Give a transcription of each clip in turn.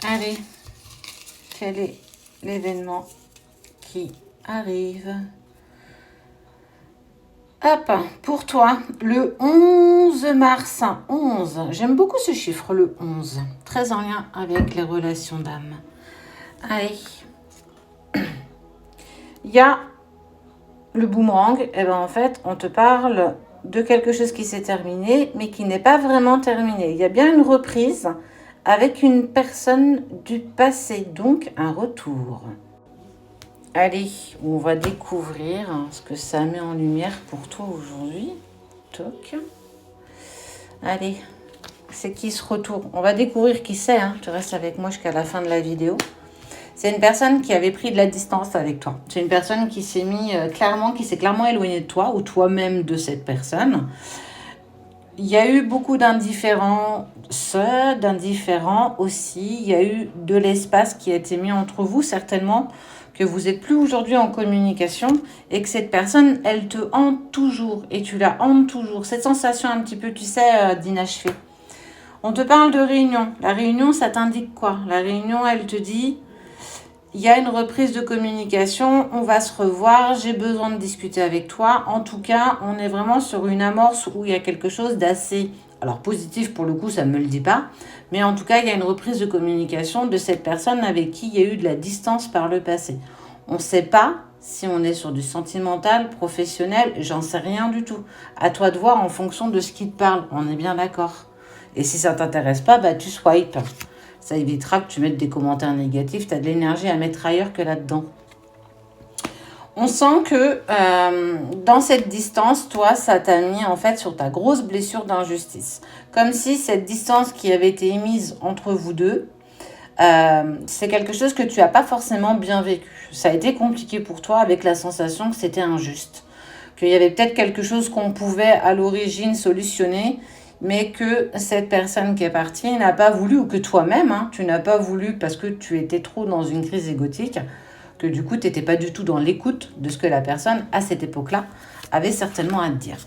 Allez, quel est l'événement qui arrive? Hop, pour toi, le 11 mars, 11. J'aime beaucoup ce chiffre, le 11. Très en lien avec les relations d'âme. Allez. Il y a le boomerang. Et ben en fait, on te parle de quelque chose qui s'est terminé, mais qui n'est pas vraiment terminé. Il y a bien une reprise avec une personne du passé, donc un retour. Allez, on va découvrir ce que ça met en lumière pour toi aujourd'hui. Toc. Allez, c'est qui ce retour? On va découvrir qui c'est. Tu restes avec moi jusqu'à la fin de la vidéo. C'est une personne qui avait pris de la distance avec toi. C'est une personne qui s'est qui s'est clairement éloignée de toi ou toi-même de cette personne. Il y a eu beaucoup d'indifférents, d'indifférents aussi. Il y a eu de l'espace qui a été mis entre vous, certainement que vous n'êtes plus aujourd'hui en communication et que cette personne, elle te hante toujours et tu la hantes toujours. Cette sensation un petit peu, tu sais, d'inachevé. On te parle de réunion. La réunion, ça t'indique quoi? La réunion, elle te dit, il y a une reprise de communication, on va se revoir, j'ai besoin de discuter avec toi. En tout cas, on est vraiment sur une amorce où il y a quelque chose d'assez... Alors positif pour le coup, ça ne me le dit pas. Mais en tout cas, il y a une reprise de communication de cette personne avec qui il y a eu de la distance par le passé. On ne sait pas si on est sur du sentimental, professionnel, j'en sais rien du tout. À toi de voir en fonction de ce qui te parle, on est bien d'accord. Et si ça ne t'intéresse pas, bah tu swipes. Ça évitera que tu mettes des commentaires négatifs. Tu as de l'énergie à mettre ailleurs que là-dedans. On sent que dans cette distance, toi, ça t'a mis en fait sur ta grosse blessure d'injustice. Comme si cette distance qui avait été émise entre vous deux, c'est quelque chose que tu n'as pas forcément bien vécu. Ça a été compliqué pour toi avec la sensation que c'était injuste. Qu'il y avait peut-être quelque chose qu'on pouvait à l'origine solutionner, mais que cette personne qui est partie n'a pas voulu, ou que toi-même, tu n'as pas voulu parce que tu étais trop dans une crise égotique, que du coup, tu n'étais pas du tout dans l'écoute de ce que la personne, à cette époque-là, avait certainement à te dire.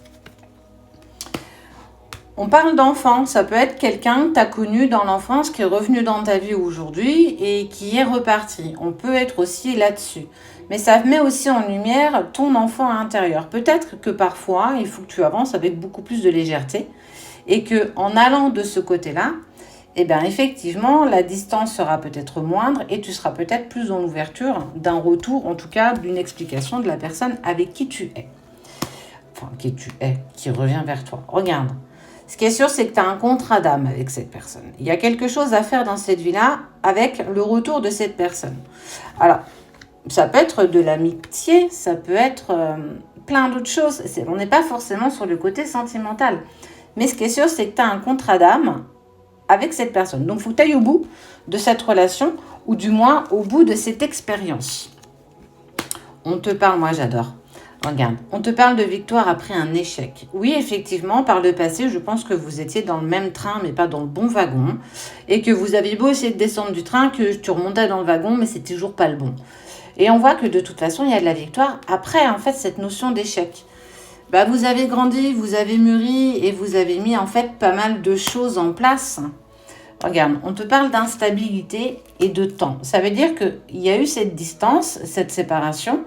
On parle d'enfant, ça peut être quelqu'un que tu as connu dans l'enfance, qui est revenu dans ta vie aujourd'hui et qui est reparti. On peut être aussi là-dessus. Mais ça met aussi en lumière ton enfant intérieur. Peut-être que parfois, il faut que tu avances avec beaucoup plus de légèreté et qu'en allant de ce côté-là, eh bien, effectivement, la distance sera peut-être moindre et tu seras peut-être plus dans l'ouverture d'un retour, en tout cas d'une explication de la personne avec qui tu es. Enfin, qui revient vers toi. Regarde. Ce qui est sûr, c'est que tu as un contrat d'âme avec cette personne. Il y a quelque chose à faire dans cette vie-là avec le retour de cette personne. Alors, ça peut être de l'amitié, ça peut être plein d'autres choses. On n'est pas forcément sur le côté sentimental. Mais ce qui est sûr, c'est que tu as un contrat d'âme avec cette personne. Donc, il faut que tu ailles au bout de cette relation, ou du moins au bout de cette expérience. On te parle, moi j'adore. Regarde, on te parle de victoire après un échec. Oui, effectivement, par le passé, je pense que vous étiez dans le même train, mais pas dans le bon wagon. Et que vous aviez beau essayer de descendre du train, que tu remontais dans le wagon, mais c'est toujours pas le bon. Et on voit que de toute façon, il y a de la victoire après, en fait, cette notion d'échec. Bah, vous avez grandi, vous avez mûri et vous avez mis en fait pas mal de choses en place. Regarde, on te parle d'instabilité et de temps. Ça veut dire qu'il y a eu cette distance, cette séparation,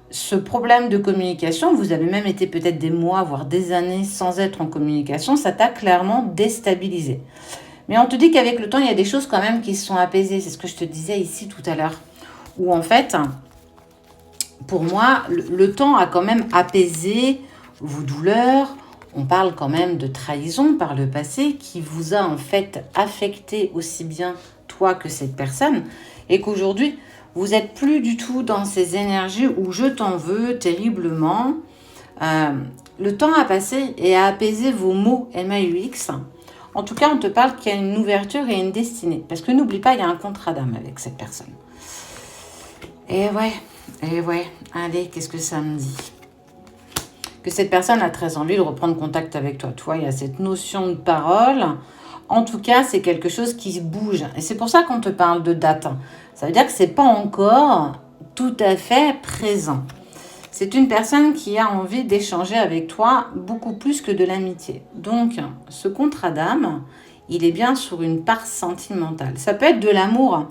ce problème de communication. Vous avez même été peut-être des mois, voire des années sans être en communication. Ça t'a clairement déstabilisé. Mais on te dit qu'avec le temps, il y a des choses quand même qui se sont apaisées. C'est ce que je te disais ici tout à l'heure. Où en fait, pour moi, le temps a quand même apaisé vos douleurs. On parle quand même de trahison par le passé qui vous a en fait affecté aussi bien toi que cette personne. Et qu'aujourd'hui, vous n'êtes plus du tout dans ces énergies où je t'en veux terriblement. Le temps a passé et a apaisé vos mots MAUX. En tout cas, on te parle qu'il y a une ouverture et une destinée. Parce que n'oublie pas, il y a un contrat d'âme avec cette personne. Et ouais, allez, qu'est-ce que ça me dit? Que cette personne a très envie de reprendre contact avec toi. Tu vois, il y a cette notion de parole. En tout cas, c'est quelque chose qui bouge. Et c'est pour ça qu'on te parle de date. Ça veut dire que ce n'est pas encore tout à fait présent. C'est une personne qui a envie d'échanger avec toi beaucoup plus que de l'amitié. Donc, ce contrat d'âme, il est bien sur une part sentimentale. Ça peut être de l'amour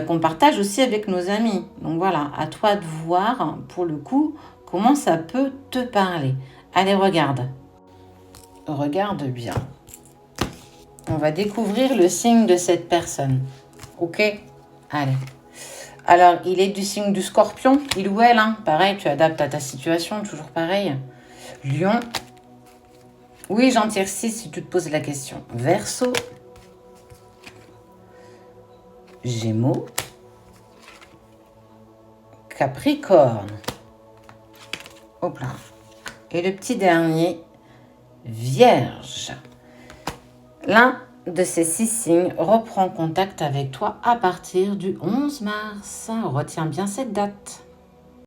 qu'on partage aussi avec nos amis. Donc voilà, à toi de voir, pour le coup, comment ça peut te parler. Allez, regarde. Regarde bien. On va découvrir le signe de cette personne. Ok? Allez. Alors, il est du signe du Scorpion, il ou elle, hein. Pareil, tu adaptes à ta situation, toujours pareil. Lion. Oui, j'en tire 6 si tu te poses la question. Verseau. Gémeaux. Capricorne. Hop là. Et le petit dernier, Vierge. L'un de ces 6 signes reprend contact avec toi à partir du 11 mars. Retiens bien cette date.